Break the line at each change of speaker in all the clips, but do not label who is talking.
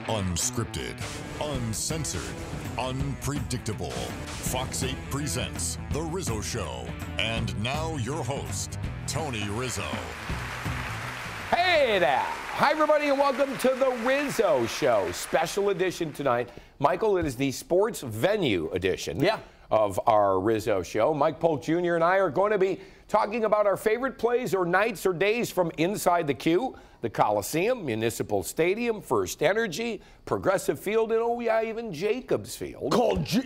Unscripted, uncensored, unpredictable. Fox 8 presents The Rizzo Show. And now your host, Tony Rizzo.
Hey there. Hi, everybody, and welcome to The Rizzo Show. Special edition tonight. Michael, it is the sports venue edition of our Rizzo Show. Mike Polk Jr. and I are going to be talking about our favorite plays or nights or days from inside the queue, the Coliseum, Municipal Stadium, First Energy, Progressive Field, and oh yeah, even Jacobs Field.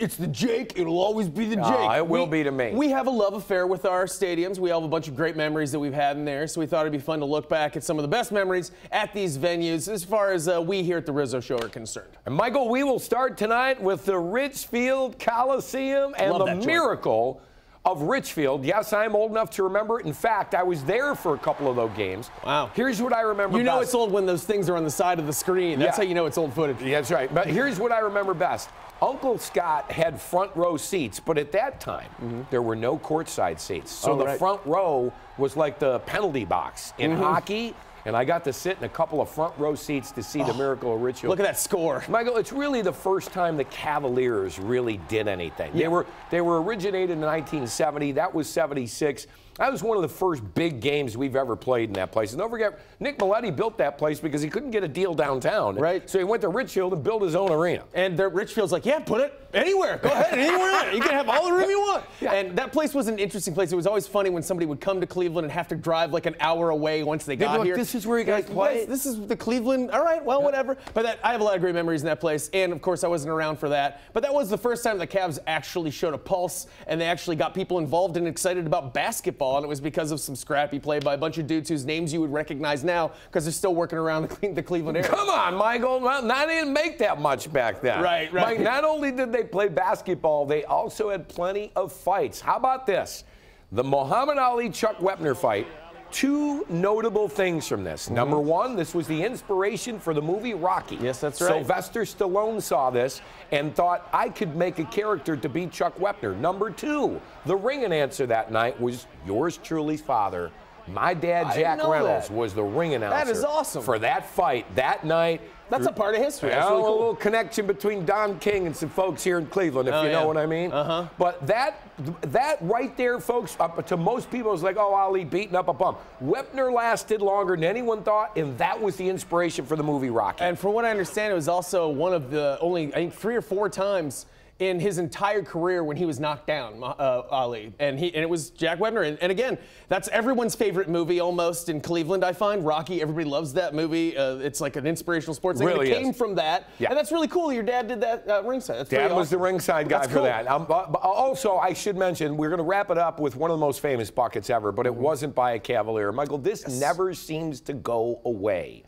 It's the Jake. It'll always be the Jake.
It will be to me.
We have a love affair with our stadiums. We have a bunch of great memories that we've had in there, so we thought it'd be fun to look back at some of the best memories at these venues as far as we here at the Rizzo Show are concerned.
And Michael, we will start tonight with the Richfield Coliseum and the miracle of Richfield. Yes, I'm old enough to remember it. In fact, I was there for a couple of those games.
Wow.
Here's what I remember
You know
best.
It's old when those things are on the side of the screen. That's how you know it's old footage.
Yeah, that's right. But here's what I remember best. Uncle Scott had front row seats, but at that time, there were no courtside seats. So the front row was like the penalty box in hockey. And I got to sit in a couple of front row seats to see the miracle of Richfield.
Look at that score.
Michael, it's really the first time the Cavaliers really did anything. They were originated in 1970. That was 76. That was one of the first big games we've ever played in that place. And don't forget, Nick Milletti built that place because he couldn't get a deal downtown.
Right.
So he went to Richfield and built his own arena.
And Richfield's like, yeah, put it anywhere. Go ahead, anywhere. You can have all the room you want. And that place was an interesting place. It was always funny when somebody would come to Cleveland and have to drive like an hour away once they got here.
This is where you guys play?
This is the Cleveland. All right, well, whatever. But I have a lot of great memories in that place. And, of course, I wasn't around for that. But that was the first time the Cavs actually showed a pulse, and they actually got people involved and excited about basketball. And it was because of some scrappy play by a bunch of dudes whose names you would recognize now because they're still working around the Cleveland area.
Come on, Michael. Well, I didn't make that much back then.
Right.
Mike, not only did they play basketball, they also had plenty of fights. How about this? The Muhammad Ali-Chuck Wepner fight. Two notable things from this. Number one, this was the inspiration for the movie Rocky.
Yes, that's right.
Sylvester Stallone saw this and thought, I could make a character to be Chuck Wepner. Number two, the ring announcer that night was yours truly's father. My dad, Jack Reynolds, was the ring announcer.
That is awesome.
For that fight that night.
That's a part of history.
That's really cool. A little connection between Don King and some folks here in Cleveland, if you know what I mean. But that right there, folks, up to most people, is like, oh, Ali beating up a bum. Wepner lasted longer than anyone thought, and that was the inspiration for the movie Rocky.
And from what I understand, it was also one of the only, I think, 3 or 4 times in his entire career when he was knocked down, Ali. And it was Jack Wepner. And again, that's everyone's favorite movie almost in Cleveland, I find. Rocky, everybody loves that movie. It's like an inspirational sports thing.
Really
it came from that. Yeah. And that's really cool. Your dad did that ringside. That's
Dad was the ringside guy for that.
But
also, I should mention, we're going to wrap it up with one of the most famous buckets ever, but it wasn't by a Cavalier. Michael, this never seems to go away.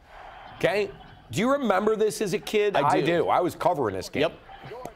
Okay? Do you remember this as a kid?
I
do. I was covering this game.
Yep.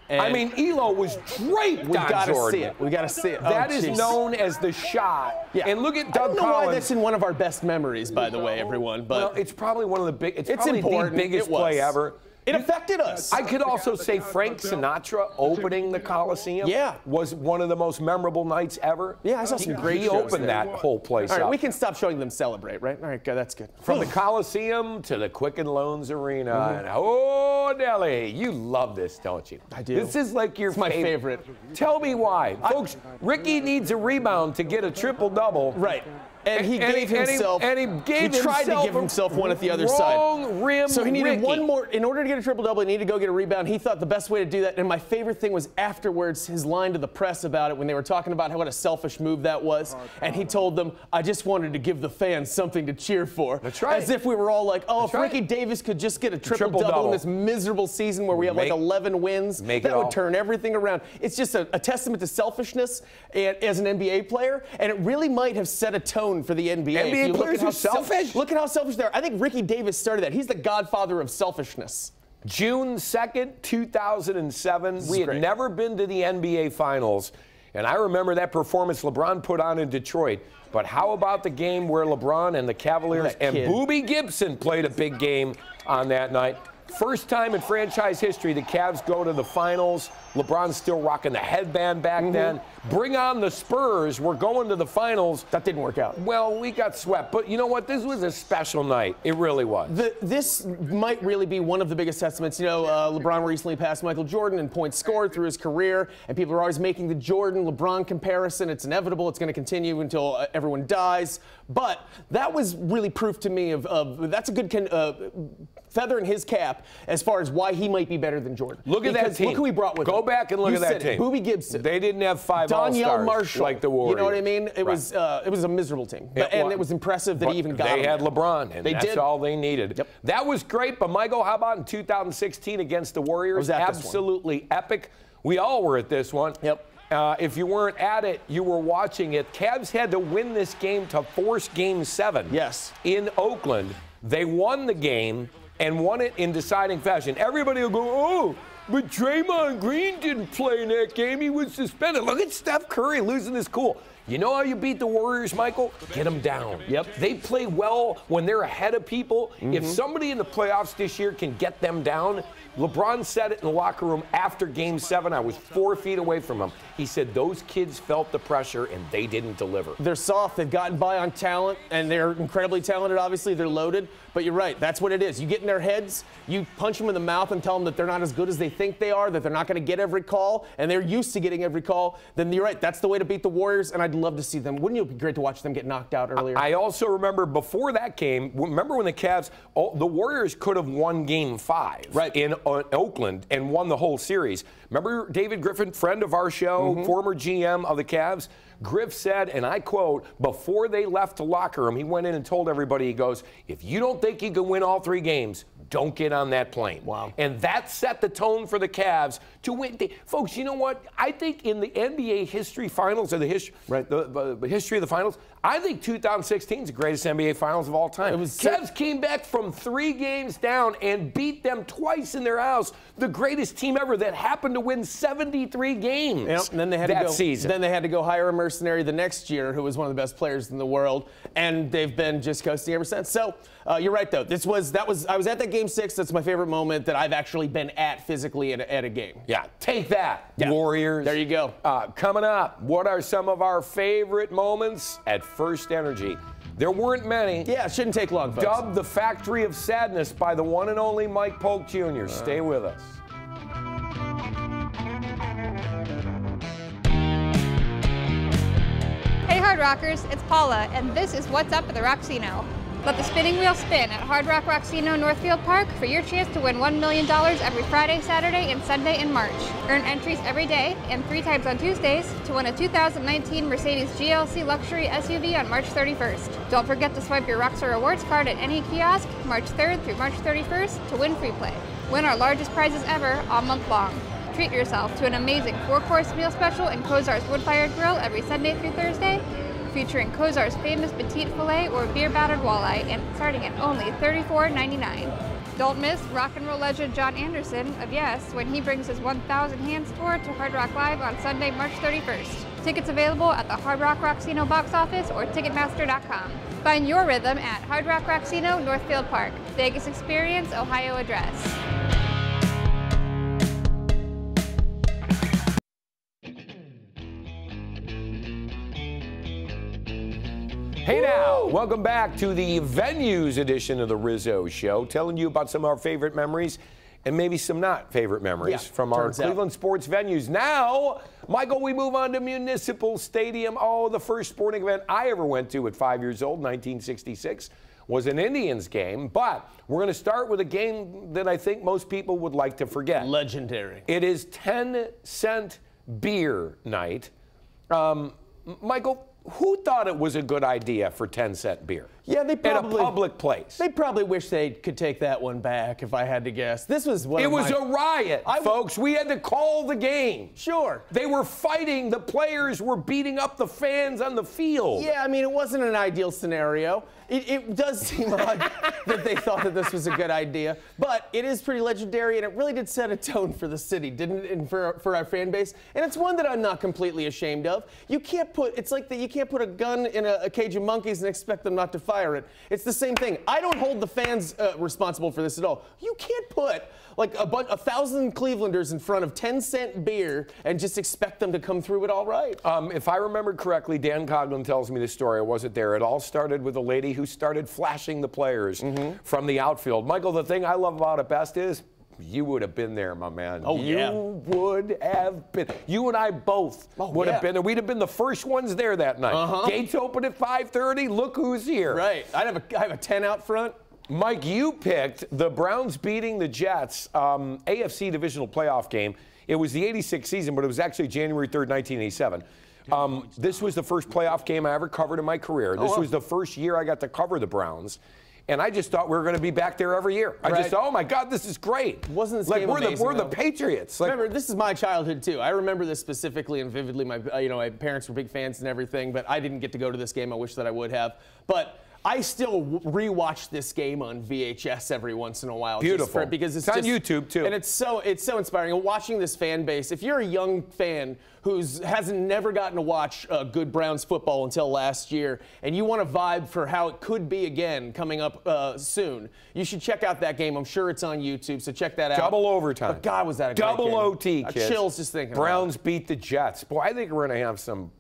And I mean, Elo was draped on Jordan.
We got to see it. We got to see it.
That is known as the shot.
Yeah.
And look at Doug Collins.
I don't know why that's in one of our best memories, by the way, everyone. But
well, it's probably one of the big. It's probably
important.
The biggest play ever.
It affected us.
I could also say Frank Sinatra opening the Coliseum was one of the most memorable nights ever.
Yeah, I saw some great
shows. He opened that whole place
up. All right,
up.
we can stop showing them celebrate, right? All right, good, that's good.
From the Coliseum to the Quicken Loans Arena. And oh, Nelly, you love this, don't you?
I do.
This is like your
favorite.
Tell me why. Folks, Ricky needs a rebound to get a triple-double.
Right. And he gave himself.
And he
tried to give himself one at the other side.
Rim
so he needed
Ricky.
one more. In order to get a triple-double, he needed to go get a rebound. He thought the best way to do that, and my favorite thing was afterwards his line to the press about it when they were talking about what a selfish move that was. And he told them, I just wanted to give the fans something to cheer for.
That's right.
As if we were all like, oh, if Ricky Davis could just get a triple-double in this miserable season where we have like 11 wins, that would turn everything around. It's just a testament to selfishness as an NBA player, and it really might have set a tone for the NBA.
NBA players are selfish?
Look at how selfish they are. I think Ricky Davis started that. He's the godfather of selfishness.
June 2nd, 2007. We had never been to the NBA Finals. And I remember that performance LeBron put on in Detroit. But how about the game where LeBron and the Cavaliers and Boobie Gibson played a big game on that night? First time in franchise history the Cavs go to the finals. LeBron's still rocking the headband back then. Bring on the Spurs. We're going to the finals.
That didn't work out.
Well, we got swept. But you know what? This was a special night. It really was.
This might really be one of the biggest testaments. You know, LeBron recently passed Michael Jordan in points scored through his career, and people are always making the Jordan-LeBron comparison. It's inevitable. It's going to continue until everyone dies. But that was really proof to me of that's a good feather in his cap as far as why he might be better than Jordan.
Look at that team.
Look who he brought with him.
Go back and look at that team.
Booby Gibson.
They didn't have 5
Danielle
all-stars
Marshall,
like the Warriors.
You know what I mean? It was a miserable team. And it was impressive that he even got
They had
there.
LeBron, and that's all they needed.
Yep.
That was great, but Michael, how about in 2016 against the Warriors?
Was at
absolutely epic. We all were at this one.
Yep.
If you weren't at it, you were watching it. Cavs had to win this game to force Game 7.
Yes.
In Oakland. They won the game and won it in deciding fashion. Everybody will go, oh, but Draymond Green didn't play in that game. He was suspended. Look at Steph Curry losing his cool. You know how you beat the Warriors, Michael? Get them down.
Yep.
They play well when they're ahead of people. If somebody in the playoffs this year can get them down, LeBron said it in the locker room after Game 7. I was 4 feet away from him. He said those kids felt the pressure and they didn't deliver.
They're soft. They've gotten by on talent, and they're incredibly talented, obviously. They're loaded. But you're right. That's what it is. You get in their heads, you punch them in the mouth and tell them that they're not as good as they think they are, that they're not going to get every call, and they're used to getting every call. Then you're right. That's the way to beat the Warriors, and I'd love to see them. Wouldn't it be great to watch them get knocked out earlier?
I also remember before that game, remember when the Cavs, the Warriors could have won Game 5 in Oakland and won the whole series. Remember David Griffin, friend of our show, former GM of the Cavs? Griff said, and I quote, before they left the locker room, he went in and told everybody, he goes, if you don't think you can win all 3 games, don't get on that plane.
Wow.
And that set the tone for the Cavs to win. Folks, you know what? I think in the NBA history finals, or the history of the finals, I think 2016 is the greatest NBA finals of all time. Cavs came back from 3 games down and beat them twice in their house. The greatest team ever that happened to win 73 games.
Yep. And then they had
that
to go,
season.
Then they had to go hire a mercenary the next year who was one of the best players in the world, and they've been just coasting ever since. So you're right, though. I was at that Game 6. That's my favorite moment that I've actually been at physically at a game.
Yeah, take that, Warriors.
There you go.
Coming up, what are some of our favorite moments at First Energy? There weren't many.
Yeah, it shouldn't take long, folks.
Dubbed the Factory of Sadness by the one and only Mike Polk Jr. Stay with us.
Hey Hard Rockers, it's Paula, and this is What's Up at the Rocksino. Let the spinning wheel spin at Hard Rock Rocksino Northfield Park for your chance to win $1 million every Friday, Saturday, and Sunday in March. Earn entries every day and 3 times on Tuesdays to win a 2019 Mercedes GLC Luxury SUV on March 31st. Don't forget to swipe your Rockstar Rewards card at any kiosk March 3rd through March 31st to win free play. Win our largest prizes ever all month long. Treat yourself to an amazing 4-course meal special in Kozar's Wood-Fired Grill every Sunday through Thursday, featuring Kozar's famous petite filet or beer-battered walleye, and starting at only $34.99. Don't miss rock and roll legend John Anderson of Yes when he brings his 1,000 Hands tour to Hard Rock Live on Sunday, March 31st. Tickets available at the Hard Rock Rocksino box office or Ticketmaster.com. Find your rhythm at Hard Rock Rocksino Northfield Park. Vegas Experience, Ohio address.
Hey now, welcome back to the Venues edition of the Rizzo Show, telling you about some of our favorite memories and maybe some not favorite memories from our Cleveland sports venues. Now, Michael, we move on to Municipal Stadium. Oh, the first sporting event I ever went to at 5 years old, 1966, was an Indians game, but we're going to start with a game that I think most people would like to forget.
Legendary.
It is 10-cent beer night. Michael, who thought it was a good idea for 10-cent beer?
Yeah, they probably,
in a public place.
They probably wish they could take that one back, if I had to guess. This was one
It was a riot, folks. We had to call the game.
Sure.
They were fighting. The players were beating up the fans on the field.
Yeah, I mean, it wasn't an ideal scenario. It does seem odd that they thought that this was a good idea, but it is pretty legendary, and it really did set a tone for the city, didn't it, and for our fan base. And it's one that I'm not completely ashamed of. You can't put, it's like that you can't put a gun in a cage of monkeys and expect them not to fire fire it. It's the same thing. I don't hold the fans responsible for this at all. You can't put like 1,000 Clevelanders in front of 10-cent beer and just expect them to come through it all right.
If I remember correctly, Dan Coughlin tells me the story. I wasn't there. It all started with a lady who started flashing the players from the outfield. Michael, the thing I love about it best is you would have been there, my man.
Oh, yeah.
You would have been. You and I both would have been there. We'd have been the first ones there that night. Gates open at 5:30. Look who's here.
Right. I have a 10 out front.
Mike, you picked the Browns beating the Jets, AFC divisional playoff game. It was the 86 season, but it was actually January 3rd, 1987. This was the first playoff game I ever covered in my career. This was the first year I got to cover the Browns. And I just thought we were going to be back there every year. I just thought, oh my God, this is great.
Wasn't this
like
game amazing,
we're the Patriots. Like,
remember, this is my childhood too. I remember this specifically and vividly. My my parents were big fans and everything, but I didn't get to go to this game. I wish that I would have. But I still rewatch this game on VHS every once in a while.
Beautiful.
Because it's
on
just,
YouTube too.
And it's so inspiring. And watching this fan base, if you're a young fan who hasn't never gotten to watch good Browns football until last year, and you want to vibe for how it could be again coming up soon, you should check out that game. I'm sure it's on YouTube, so check that out.
Double overtime.
But God, was that a great
Double
game.
OT, kids.
Chills just thinking
Browns
about it.
beat the Jets. Boy, I think we're going to have some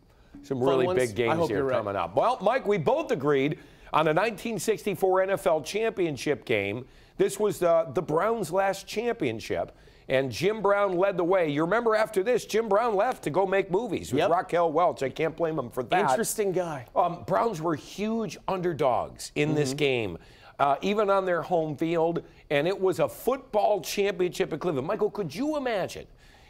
really big games here coming up. Well, Mike, we both agreed on the 1964 NFL championship game. This was the Browns' last championship, and Jim Brown led the way. You remember after this, Jim Brown left to go make movies with Raquel Welch. I can't blame him for that.
Interesting guy.
Browns were huge underdogs in this game, even on their home field, and it was a football championship in Cleveland. Michael, could you imagine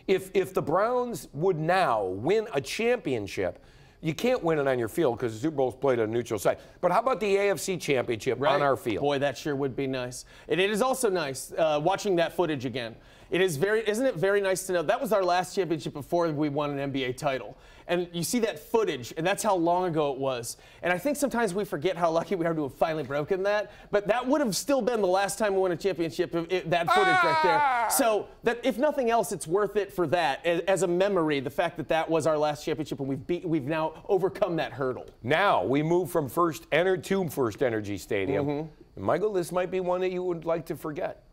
if the Browns would now win a championship? You can't win it on your field because the Super Bowl's played on a neutral site. But how about the AFC Championship on our field?
Boy, that sure would be nice. And it is also nice watching that footage again. Isn't it very nice to know that was our last championship before we won an NBA title. And you see that footage, and that's how long ago it was. And I think sometimes we forget how lucky we are to have finally broken that. But that would have still been the last time we won a championship, that footage right there. So that if nothing else, it's worth it for that as a memory. The fact that that was our last championship, and we've now overcome that hurdle.
Now we move from First Energy Stadium. Michael, this might be one that you would like to forget.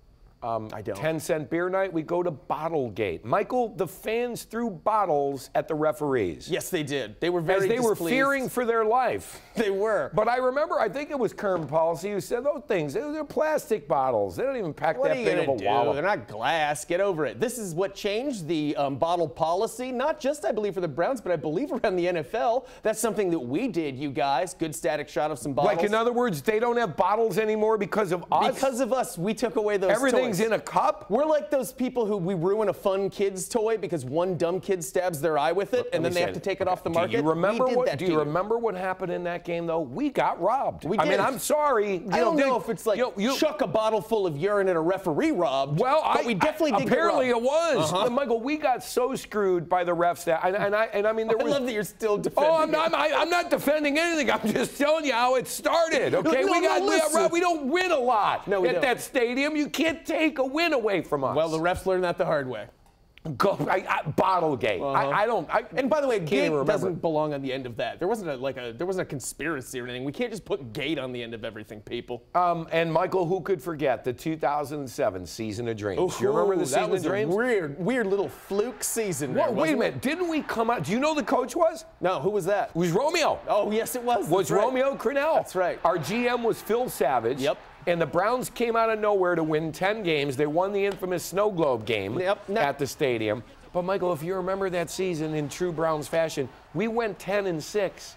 I don't.
10-cent beer night, we go to Bottlegate. Michael, the fans threw bottles at the referees.
Yes, they did. They were very
displeased. Were fearing for their life.
They were.
But I remember, I think it was Kerm Policy who said those things. They're plastic bottles. They don't even pack that big of a wallet.
They're not glass. Get over it. This is what changed the bottle policy, not just, I believe, for the Browns, but I believe around the NFL. That's something that we did, you guys. Good static shot of some bottles.
Like, in other words, they don't have bottles anymore because of us?
Because of us, we took away those
Everything's
toys.
In a cup?
We're like those people who we ruin a fun kid's toy because one dumb kid stabs their eye with it, and then they have to take it off the market.
Do you remember what happened in that game, though? We got robbed.
We did.
I mean, I'm sorry.
I don't know if it's like chuck a bottle full of urine at a referee robbed.
Well,
but we definitely did.
Apparently it was. But Michael, we got so screwed by the refs that, and I mean, there was.
I love that you're still defending.
I'm not defending anything. I'm just telling you how it started. Okay, we don't win a lot at that stadium. You can't take a win away from us.
Well, the refs learned that the hard way.
Bottlegate.
And by the way, gate doesn't belong on the end of that. There wasn't a conspiracy or anything. We can't just put gate on the end of everything, people.
And Michael, who could forget the 2007 Season of Dreams? You remember the Season of Dreams?
A weird little fluke season.
Wait a minute. Didn't we come out? Do you know who the coach was?
No. Who was that?
It was Romeo.
Oh, yes, it was.
Was Romeo Crennel.
That's right.
Our GM was Phil Savage.
Yep.
And the Browns came out of nowhere to win 10 games. They won the infamous snow globe game at the stadium. But, Michael, if you remember that season in true Browns fashion, we went 10-6.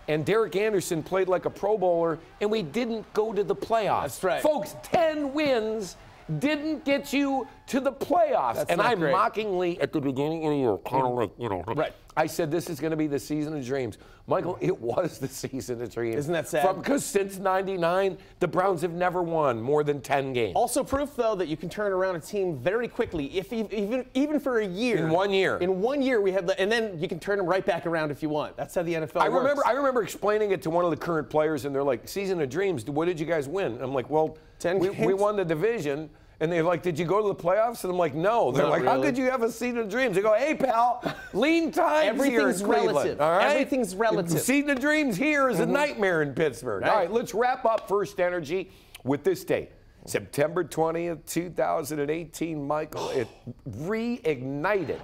And Derek Anderson played like a Pro Bowler, and we didn't go to the playoffs.
That's right.
Folks, 10 wins didn't get you to the playoffs.
That's
and I
great.
mockingly, at the beginning of the year, kind of like,
right.
I said this is going to be the season of dreams. Michael, it was the season of dreams.
Isn't that sad?
Because since '99, the Browns have never won more than 10 games.
Also proof, though, that you can turn around a team very quickly, if even for a year.
In 1 year.
In 1 year, we had, and then you can turn them right back around if you want. That's how the NFL works.
I remember explaining it to one of the current players, and they're like, "Season of dreams. What did you guys win?" And I'm like, "Well,
10 games?
We won the division." And they're like, did you go to the playoffs? And I'm like, no. They're like, how could you have a seat of dreams? They go, hey, pal, lean times here in Cleveland.
Relative.
All right?
Everything's relative.
Seat of dreams here is a nightmare in Pittsburgh. All right, let's wrap up First Energy with this date. September 20th, 2018, Michael, it reignited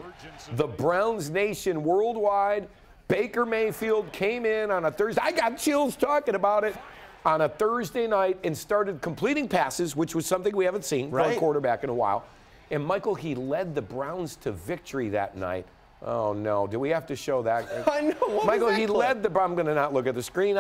the Browns nation worldwide. Baker Mayfield came in on a Thursday. I got chills talking about it. On a Thursday night and started completing passes, which was something we haven't seen from a quarterback in a while. And, Michael, he led the Browns to victory that night. Oh, no. Do we have to show that?
I know. What
Michael,
was that
he
clip?
led the – I'm going to not look at the screen.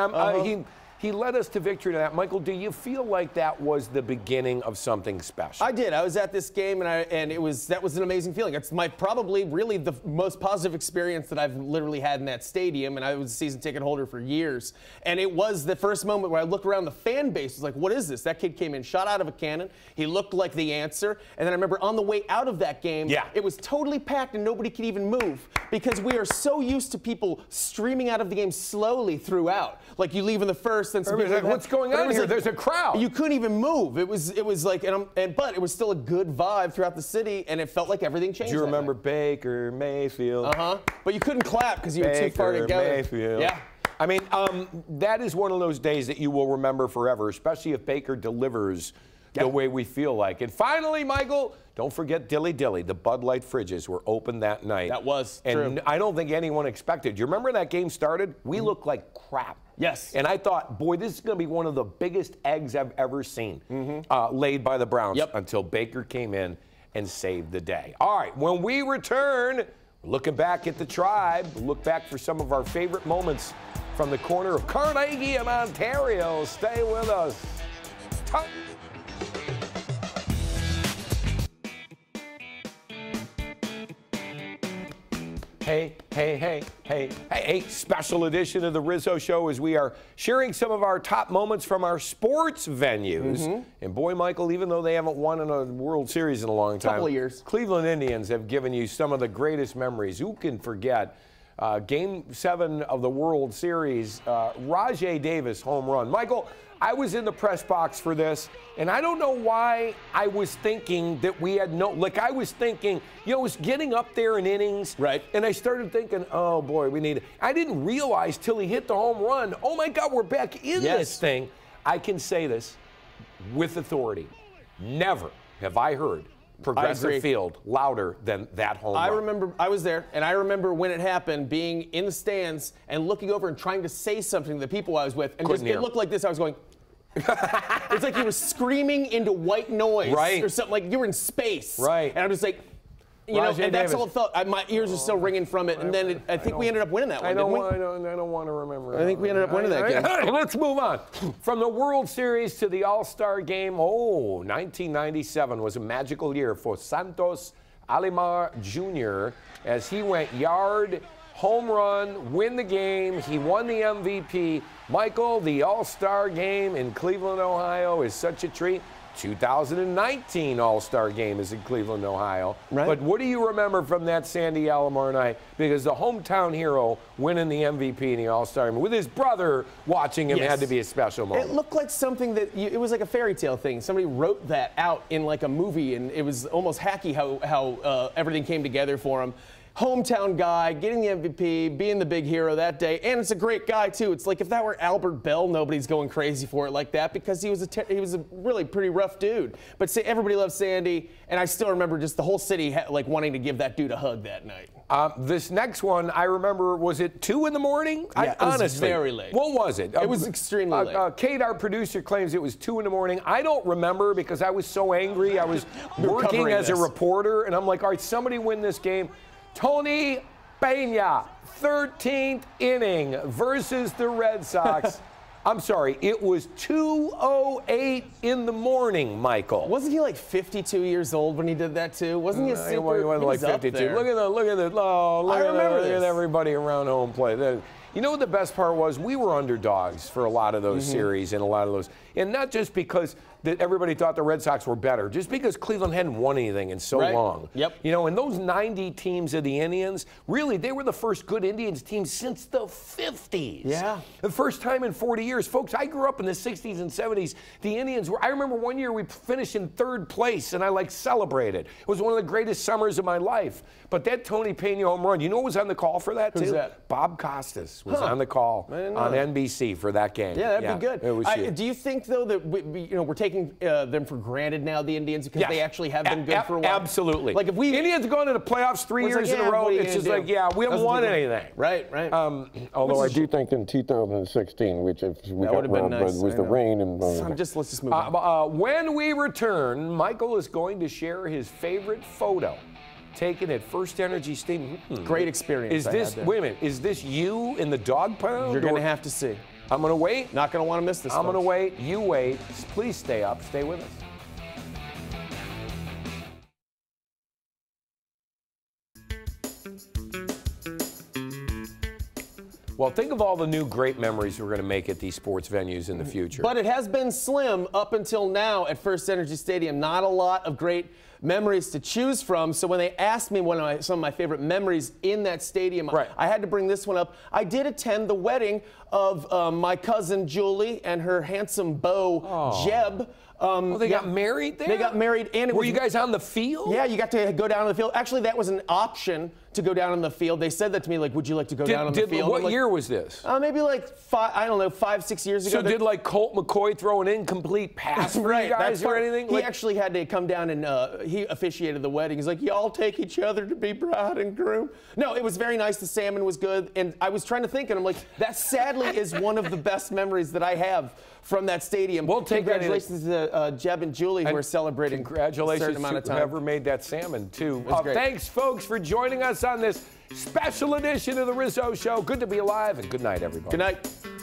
He led us to victory to that. Michael, do you feel like that was the beginning of something special?
I did. I was at this game, and that was an amazing feeling. It's probably really the most positive experience that I've literally had in that stadium, and I was a season ticket holder for years. And it was the first moment where I looked around the fan base. It was like, what is this? That kid came in, shot out of a cannon. He looked like the answer. And then I remember on the way out of that game, it was totally packed and nobody could even move because we are so used to people streaming out of the game slowly throughout. Like you leave in the first, then some people
like, what's going on here?
Like,
there's a crowd.
You couldn't even move. It was like, but it was still a good vibe throughout the city, and it felt like everything changed.
Do you remember Baker Mayfield?
But you couldn't clap because you were too far together.
Mayfield.
Yeah.
I mean, that is one of those days that you will remember forever, especially if Baker delivers the way we feel like. And finally, Michael, don't forget Dilly Dilly. The Bud Light fridges were open that night.
That was
true.
And
I don't think anyone expected. Do you remember when that game started? We looked like crap.
Yes.
And I thought, boy, this is going to be one of the biggest eggs I've ever seen laid by the Browns until Baker came in and saved the day. All right, when we return, looking back at the Tribe, look back for some of our favorite moments from the corner of Carnegie and Ontario. Stay with us. Hey, special edition of the Rizzo Show as we are sharing some of our top moments from our sports venues. And boy, Michael, even though they haven't won in a World Series in a long time,
couple of years,
Cleveland Indians have given you some of the greatest memories. Who can forget Game 7 of the World Series, Rajai Davis home run. Michael, I was in the press box for this, and I don't know why I was thinking that we had I was thinking, it was getting up there in innings.
Right.
And I started thinking, oh, boy, we need it. I didn't realize till he hit the home run, oh, my God, we're back in this thing. I can say this with authority. Never have I heard Progressive Field louder than that home run.
I remember, I was there, and I remember when it happened, being in the stands and looking over and trying to say something to the people I was with, and it looked like this. I was going, it's like you were screaming into white noise or something, like you were in space.
Right.
And I'm just like, you know, and that's all it felt. My ears are still ringing from it, and then I think we ended up winning that one, didn't we?
I don't want to remember.
I think we ended up winning that game.
Let's move on. From the World Series to the All-Star Game, 1997 was a magical year for Santos Alimar Jr. as he went yard, home run, win the game. He won the MVP. Michael, the All-Star Game in Cleveland, Ohio is such a treat. 2019 All-Star Game is in Cleveland, Ohio.
Right.
But what do you remember from that Sandy Alomar night? Because the hometown hero winning the MVP in the All-Star Game with his brother watching him had to be a special moment.
It looked like something that it was like a fairy tale thing. Somebody wrote that out in like a movie, and it was almost hacky how everything came together for him. Hometown guy, getting the MVP, being the big hero that day, and it's a great guy too. It's like if that were Albert Bell, nobody's going crazy for it like that because he was a really pretty rough dude. But everybody loves Sandy, and I still remember just the whole city like wanting to give that dude a hug that night.
This next one, I remember, was it 2 in the morning?
Yeah, it was very late.
What was it?
It was extremely late.
Kate, our producer, claims it was 2 in the morning. I don't remember because I was so angry. I was working as a reporter, and I'm like, all right, somebody win this game. Tony Peña, 13th inning versus the Red Sox. I'm sorry, it was 2:08 in the morning, Michael.
Wasn't he like 52 years old when he did that too? Wasn't he a super?
He wasn't like 52. Look at everybody around home play. You know what the best part was? We were underdogs for a lot of those series and a lot of those. And not just because that everybody thought the Red Sox were better, just because Cleveland hadn't won anything in so long.
Yep.
You know, and those 90 teams of the Indians, really, they were the first good Indians team since the 50s.
Yeah.
The first time in 40 years. Folks, I grew up in the 60s and 70s. The Indians were, I remember one year we finished in 3rd place, and I like celebrated. It was one of the greatest summers of my life. But that Tony Pena home run, you know who was on the call for that, too?
Who's that?
Bob Costas was on the call on NBC for that game.
Yeah, that'd be good.
It was huge.
Do you think, though, that we're taking them for granted now, the Indians, because they actually have been good for a while?
Absolutely.
Like if we
Indians go into the playoffs 3 years in a row, it's just like, we haven't won anything.
Right.
Although I do think in 2016, which we got robbed,
nice.
was the rain and
let's just move on.
When we return, Michael is going to share his favorite photo taken at First Energy Stadium.
Great experience.
Wait a minute, is this you in the dog pound?
You're going to have to see.
I'm going to wait.
Not going to want to miss this.
I'm going to wait. You wait. Please stay up. Stay with us. Well, think of all the new great memories we're going to make at these sports venues in the future.
But it has been slim up until now at First Energy Stadium. Not a lot of great memories to choose from. So when they asked me some of my favorite memories in that stadium, I had to bring this one up. I did attend the wedding of my cousin Julie and her handsome beau Jeb.
They got married there?
They got married. And
were you guys on the field?
Yeah, you got to go down on the field. Actually, that was an option to go down on the field. They said that to me, like, would you like to go down on the field?
What year was this?
Maybe like 5, 6 years ago.
So did like Colt McCoy throw an incomplete pass for you guys or anything?
He actually had to come down and he officiated the wedding. He's like, y'all take each other to be bride and groom. No, it was very nice. The salmon was good. And I was trying to think, and I'm like, that sadly is one of the best memories that I have from that stadium.
We'll take
congratulations to Jeb and Julie who are celebrating.
Congratulations
a certain amount of time.
to whoever made that salmon, too.
Great.
Thanks, folks, for joining us on this special edition of the Rizzo Show. Good to be alive, and good night, everybody.
Good night.